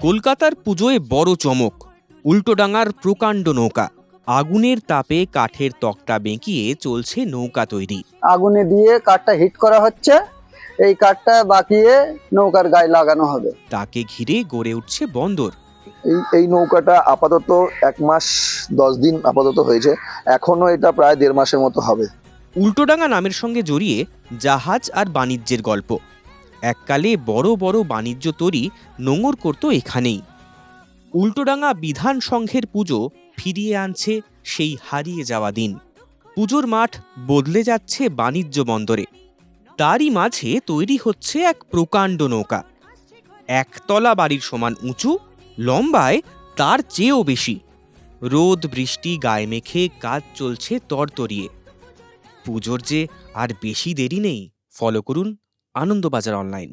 কলকাতার পুজোয় বড় চমক, উল্টোডাঙার প্রকাণ্ড নৌকা। আগুনের তাপে কাঠের তক্তা বেঁকিয়ে চলছে নৌকা তৈরি। আগুনে দিয়ে কাঠটা হিট করা হচ্ছে, এই কাঠটা বাকিয়ে নৌকার গায়ে লাগানো হবে। তাকে ঘিরে গড়ে উঠছে বন্দর। এই নৌকাটা আপাতত 1 মাস 10 দিন আপাতত হয়েছে, এখনো এটা প্রায় 1.5 মাসের মতো হবে। উল্টোডাঙা নামের সঙ্গে জড়িয়ে জাহাজ আর বাণিজ্যের গল্প। এককালে বড় বড় বাণিজ্য তরী নোঙর করত এখানেই। উল্টোডাঙা বিধান সংঘের পুজো ফিরিয়ে আনছে সেই হারিয়ে যাওয়া দিন। পুজোর মাঠ বদলে যাচ্ছে বাণিজ্য বন্দরে। তারই মাঝে তৈরি হচ্ছে এক প্রকাণ্ড নৌকা, একতলা বাড়ির সমান উঁচু, লম্বায় তার চেয়েও বেশি। রোদ বৃষ্টি গায়ে মেখে কাজ চলছে তরতরিয়ে। পুজোর যে আর বেশি দেরি নেই। ফলো করুন আনন্দবাজার অনলাইন।